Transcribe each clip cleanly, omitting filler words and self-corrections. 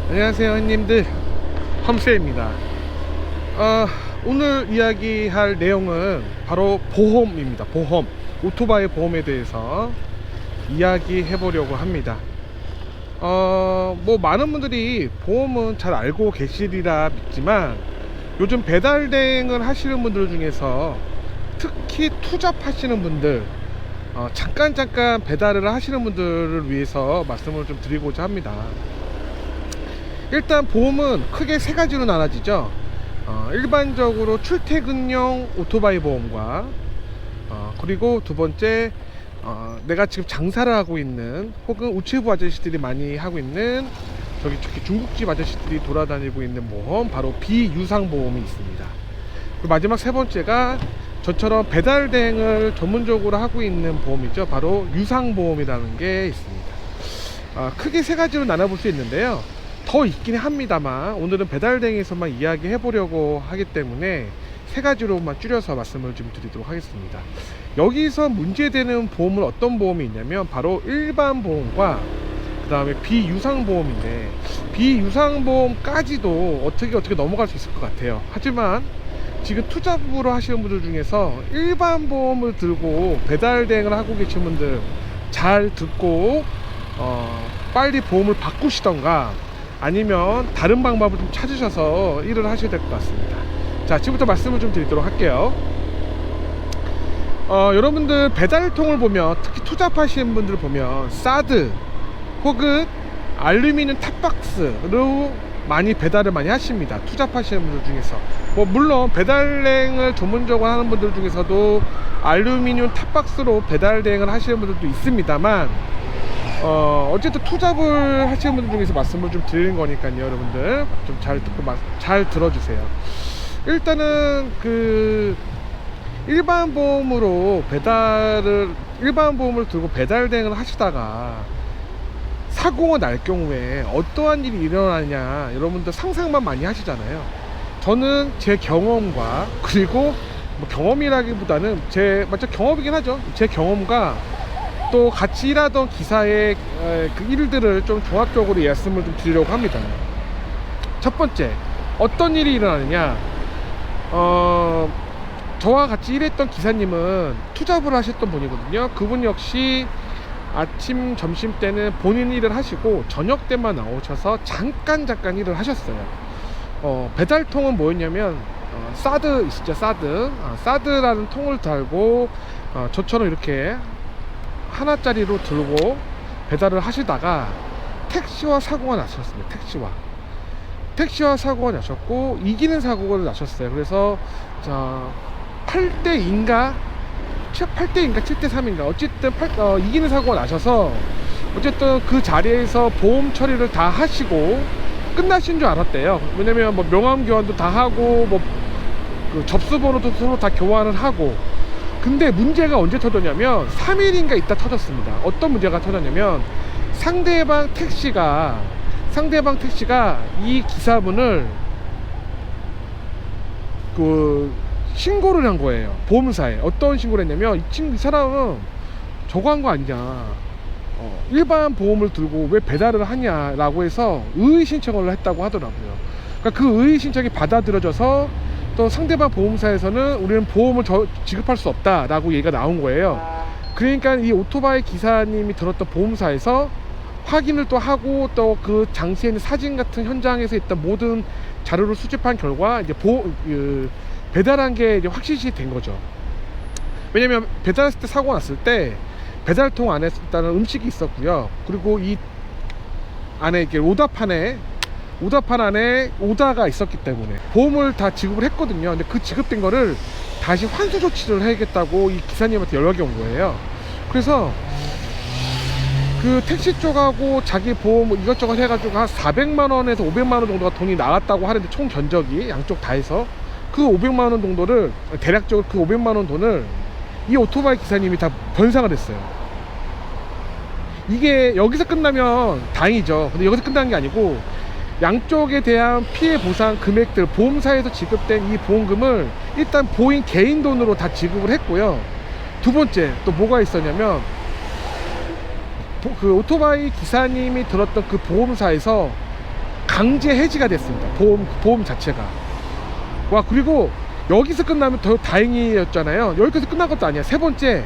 안녕하세요 형님들, 험세입니다. 오늘 이야기할 내용은 바로 보험입니다. 보험, 오토바이 보험에 대해서 이야기해 보려고 합니다. 뭐 많은 분들이 보험은 잘 알고 계시리라 믿지만, 요즘 배달 대행을 하시는 분들 중에서 특히 투잡하시는 분들, 잠깐 배달을 하시는 분들을 위해서 말씀을 좀 드리고자 합니다. 일단 보험은 크게 세 가지로 나눠지죠. 일반적으로 출퇴근용 오토바이 보험과, 그리고 두 번째, 내가 지금 장사를 하고 있는, 혹은 우체부 아저씨들이 많이 하고 있는, 저기 중국집 아저씨들이 돌아다니고 있는 보험, 바로 비유상 보험이 있습니다. 그리고 마지막 세 번째가 저처럼 배달 대행을 전문적으로 하고 있는 보험이죠. 바로 유상 보험이라는 게 있습니다. 크게 세 가지로 나눠볼 수 있는데요. 더 있긴 합니다만 오늘은 배달 대행에서만 이야기해 보려고 하기 때문에 세 가지로만 줄여서 말씀을 좀 드리도록 하겠습니다. 여기서 문제되는 보험은 어떤 보험이 있냐면 바로 일반 보험과 그 다음에 비유상 보험인데, 비유상 보험까지도 어떻게 넘어갈 수 있을 것 같아요. 하지만 지금 투잡으로 하시는 분들 중에서 일반 보험을 들고 배달 대행을 하고 계신 분들, 잘 듣고 빨리 보험을 바꾸시던가 아니면 다른 방법을 좀 찾으셔서 일을 하셔야 될 것 같습니다. 자, 지금부터 말씀을 좀 드리도록 할게요. 여러분들 배달통을 보면, 특히 투잡하시는 분들 보면 사드 혹은 알루미늄 탑박스로 많이 배달을 많이 하십니다. 투잡하시는 분들 중에서. 물론 배달 대행을 전문적으로 하는 분들 중에서도 알루미늄 탑박스로 배달 대행을 하시는 분들도 있습니다만, 어쨌든 투잡을 하시는 분들 중에서 말씀을 좀 드리는 거니까요. 여러분들 좀 잘 듣고 잘 들어주세요. 일단은 일반 보험을 들고 배달 대행을 하시다가 사고가 날 경우에 어떠한 일이 일어나냐, 여러분들 상상만 많이 하시잖아요. 저는 제 경험과, 그리고 경험이라기보다는 경험이긴 하죠. 제 경험과 또 같이 일하던 기사의 그 일들을 좀 종합적으로 말씀을 좀 드리려고 합니다. 첫 번째, 어떤 일이 일어나느냐, 저와 같이 일했던 기사님은 투잡을 하셨던 분이거든요. 그분 역시 아침, 점심 때는 본인 일을 하시고 저녁 때만 나오셔서 잠깐 일을 하셨어요. 배달통은 뭐였냐면, 사드 있죠. 사드라는 통을 달고 저처럼 이렇게 하나짜리로 들고 배달을 하시다가 택시와 사고가 나셨습니다. 택시와 사고가 나셨고 이기는 사고가 나셨어요. 그래서 8대2인가 7대3인가 어쨌든 이기는 사고가 나셔서, 어쨌든 그 자리에서 보험 처리를 다 하시고 끝나신 줄 알았대요. 왜냐면 명함 교환도 다 하고 그 접수번호도 서로 다 교환을 하고. 근데 문제가 언제 터졌냐면 3일인가 있다 터졌습니다. 어떤 문제가 터졌냐면, 상대방 택시가 이 기사분을 신고를 한 거예요. 보험사에. 어떤 신고를 했냐면, 이 사람은 저거 한 거 아니냐, 일반 보험을 들고 왜 배달을 하냐 라고 해서 의의 신청을 했다고 하더라고요. 그러니까 그 의의 신청이 받아들여져서 또 상대방 보험사에서는 우리는 보험을 지급할 수 없다 라고 얘기가 나온 거예요. 그러니까 이 오토바이 기사님이 들었던 보험사에서 확인을 또 하고, 또 그 당시에 있는 사진 같은 현장에서 있던 모든 자료를 수집한 결과 이제 배달한 게 이제 확실시 된 거죠. 왜냐면 배달했을 때 사고 났을 때 배달통 안에 일단은 음식이 있었고요. 그리고 이 안에 이렇게 오다판 안에 오다가 있었기 때문에 보험을 다 지급을 했거든요. 근데 그 지급된 거를 다시 환수 조치를 해야겠다고 이 기사님한테 연락이 온 거예요. 그래서 그 택시 쪽하고 자기 보험 이것저것 해가지고 한 400만원에서 500만원 정도가 돈이 나왔다고 하는데, 총 견적이 양쪽 다 해서 그 500만원 정도를, 대략적으로 그 500만원 돈을 이 오토바이 기사님이 다 변상을 했어요. 이게 여기서 끝나면 다행이죠. 근데 여기서 끝나는 게 아니고, 양쪽에 대한 피해 보상 금액들, 보험사에서 지급된 이 보험금을 일단 보인 개인 돈으로 다 지급을 했고요. 두 번째 또 뭐가 있었냐면, 그 오토바이 기사님이 들었던 그 보험사에서 강제 해지가 됐습니다. 보험 자체가. 와, 그리고 여기서 끝나면 더 다행이었잖아요. 여기까지 끝난 것도 아니야. 세 번째,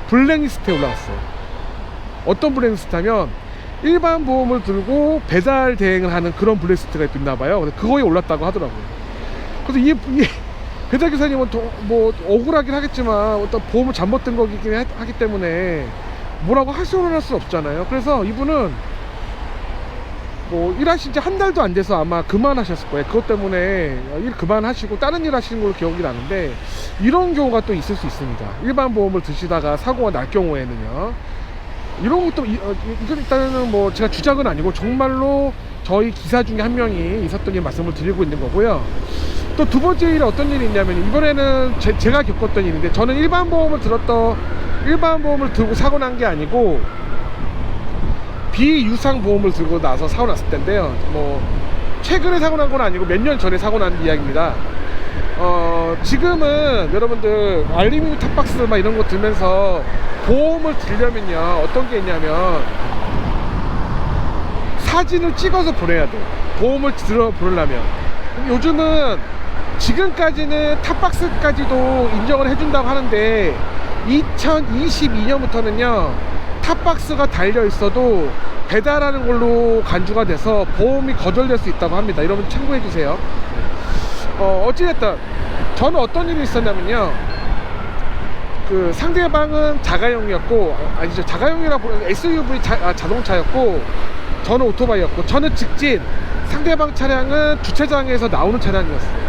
블랙리스트에 올라왔어요. 어떤 블랙리스트냐면 일반 보험을 들고 배달 대행을 하는 그런 블랙리스트가 있나봐요. 그거에 올랐다고 하더라고요. 그래서 이 배달 기사님은 뭐 억울하긴 하겠지만 어떤 보험을 잘못 든 거긴 하기 때문에 뭐라고 할 수는 없잖아요. 그래서 이분은 뭐 일하신 지 한 달도 안 돼서 아마 그만하셨을 거예요. 그것 때문에 일 그만하시고 다른 일 하시는 걸로 기억이 나는데, 이런 경우가 또 있을 수 있습니다. 일반 보험을 드시다가 사고가 날 경우에는요, 이런 것도 이건 일단은 뭐 제가 주작은 아니고 정말로 저희 기사 중에 한 명이 있었던 일 말씀을 드리고 있는 거고요. 또 두 번째 일은 어떤 일이 있냐면, 이번에는 제가 겪었던 일인데, 저는 일반 보험을 들고 사고 난 게 아니고 비유상 보험을 들고 나서 사고 났을 텐데요. 뭐 최근에 사고 난 건 아니고 몇 년 전에 사고 난 이야기입니다. 지금은 여러분들 알루미늄 탑박스 막 이런 거 들면서 보험을 들려면요, 어떤 게 있냐면 사진을 찍어서 보내야 돼요. 보험을 보내려면. 요즘은 지금까지는 탑박스까지도 인정을 해준다고 하는데, 2022년부터는요 탑박스가 달려 있어도 배달하는 걸로 간주가 돼서 보험이 거절될 수 있다고 합니다. 여러분 참고해 주세요. 어찌됐든 저는 어떤 일이 있었냐면요, 그 상대방은 자가용이었고, 아니죠, 자가용이라고 SUV 자동차였고, 저는 오토바이였고, 저는 직진, 상대방 차량은 주차장에서 나오는 차량이었어요.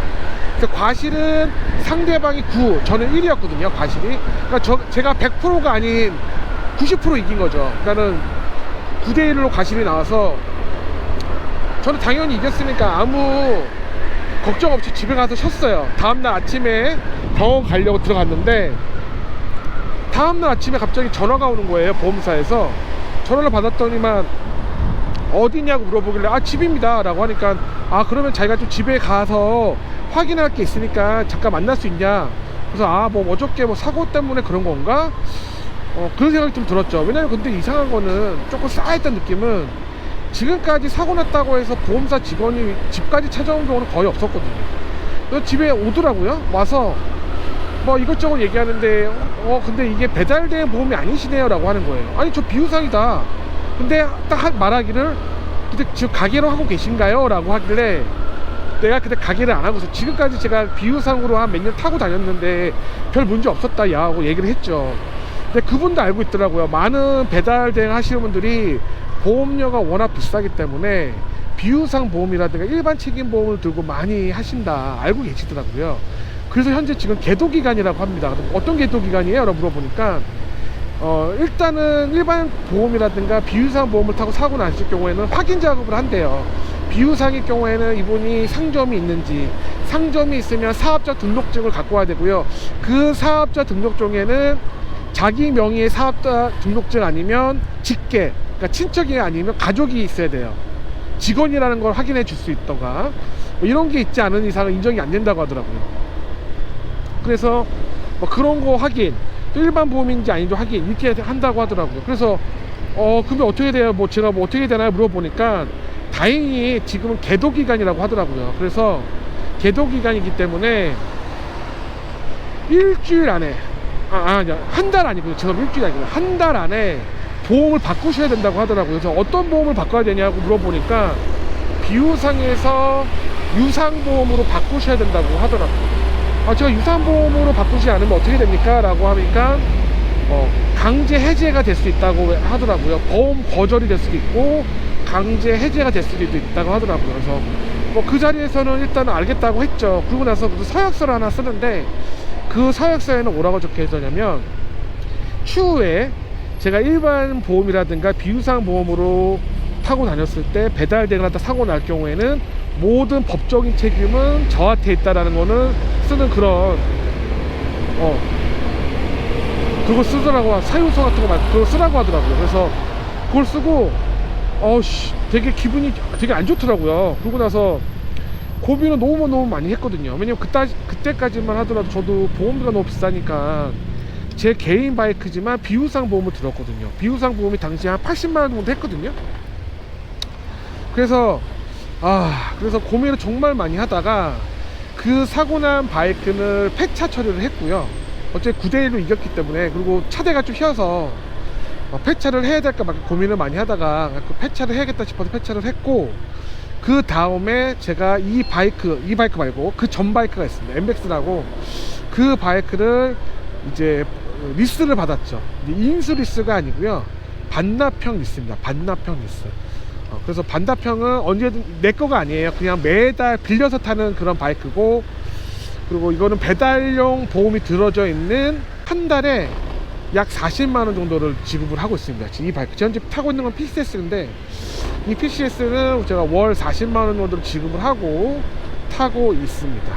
그래서 과실은 상대방이 9, 저는 1이었거든요 과실이. 그러니까 제가 100%가 아닌 90% 이긴 거죠. 그러니까는 9대1로 과실이 나와서 저는 당연히 이겼으니까 아무 걱정 없이 집에 가서 쉬었어요. 다음날 아침에 병원 가려고 들어갔는데, 다음날 아침에 갑자기 전화가 오는 거예요. 보험사에서 전화를 받았더니만 어디냐고 물어보길래 집입니다 라고 하니까, 그러면 자기가 좀 집에 가서 확인할 게 있으니까 잠깐 만날 수 있냐. 그래서 뭐 어저께 뭐 사고 때문에 그런 건가, 그런 생각이 좀 들었죠. 왜냐면 근데 이상한 거는 조금 쌓여있던 느낌은, 지금까지 사고 났다고 해서 보험사 직원이 집까지 찾아온 경우는 거의 없었거든요. 그래서 집에 오더라고요. 와서 뭐 이것저것 얘기하는데, 근데 이게 배달된 보험이 아니시네요 라고 하는 거예요. 아니, 저 비유상이다. 근데 딱 말하기를, 근데 지금 가게로 하고 계신가요? 라고 하길래, 내가 그때 가게를 안 하고서 지금까지 제가 비유상으로 한 몇 년 타고 다녔는데 별 문제 없었다 야 하고 얘기를 했죠. 근데 그분도 알고 있더라고요. 많은 배달 대행 하시는 분들이 보험료가 워낙 비싸기 때문에 비유상 보험이라든가 일반 책임 보험을 들고 많이 하신다 알고 계시더라고요. 그래서 현재 지금 계도기간이라고 합니다. 어떤 계도기간이에요? 라고 물어보니까, 일단은 일반 보험이라든가 비유상 보험을 타고 사고 났을 경우에는 확인 작업을 한대요. 비유상의 경우에는 이분이 상점이 있는지, 상점이 있으면 사업자 등록증을 갖고 와야 되고요. 그 사업자 등록증에는 자기 명의의 사업자 등록증 아니면 직계, 그러니까 친척이 아니면 가족이 있어야 돼요. 직원이라는 걸 확인해 줄 수 있던가, 뭐 이런 게 있지 않은 이상은 인정이 안 된다고 하더라고요. 그래서 뭐 그런 거 확인, 또 일반 보험인지 아닌지 확인 이렇게 한다고 하더라고요. 그래서 그러면 어떻게 돼요? 뭐 제가 뭐 어떻게 되나요? 물어보니까 다행히 지금은 계도기간이라고 하더라고요. 그래서 계도기간이기 때문에 일주일 안에, 한 달 아니고요. 지금 일주일 아니고 한 달 안에 보험을 바꾸셔야 된다고 하더라고요. 그래서 어떤 보험을 바꿔야 되냐고 물어보니까 비유상에서 유상보험으로 바꾸셔야 된다고 하더라고요. 제가 유상보험으로 바꾸지 않으면 어떻게 됩니까? 라고 하니까 강제 해제가 될 수 있다고 하더라고요. 보험 거절이 될 수도 있고 강제 해제가 될 수도 있다고 하더라고요. 그래서 뭐 그 자리에서는 일단은 알겠다고 했죠. 그러고 나서 무슨 서약서를 하나 쓰는데, 그 서약서에는 뭐라고 적혀 있었냐면, 추후에 제가 일반 보험이라든가 비유상 보험으로 타고 다녔을 때 배달 대행을 하다 사고 날 경우에는 모든 법적인 책임은 저한테 있다라는 거는 쓰는 그런 그거 쓰더라고. 사유서 같은 거 그거 쓰라고 하더라고요. 그래서 그걸 쓰고 되게 기분이 되게 안 좋더라고요. 그러고 나서 고민을 너무 많이 했거든요. 왜냐면 그때까지만 하더라도 저도 보험비가 너무 비싸니까 제 개인 바이크지만 비유상 보험을 들었거든요. 비유상 보험이 당시 한 80만 원 정도 했거든요. 그래서 그래서 고민을 정말 많이 하다가 그 사고 난 바이크는 폐차 처리를 했고요. 어째 9대1로 이겼기 때문에, 그리고 차대가 좀 휘어서 폐차를 해야 될까 막 고민을 많이 하다가 폐차를 해야겠다 싶어서 폐차를 했고, 그 다음에 제가 이 바이크 말고 그 전 바이크가 있습니다. MX라고. 그 바이크를 이제 리스를 받았죠. 인수 리스가 아니고요, 반납형 리스입니다. 반납형 리스. 그래서 반납형은 언제든 내 거가 아니에요. 그냥 매달 빌려서 타는 그런 바이크고, 그리고 이거는 배달용 보험이 들어져 있는 한 달에 약 40만원 정도를 지급을 하고 있습니다. 지금 이 바이크 현재 타고 있는 건 PCS인데, 이 PCS는 제가 월 40만원 정도를 지급을 하고 타고 있습니다.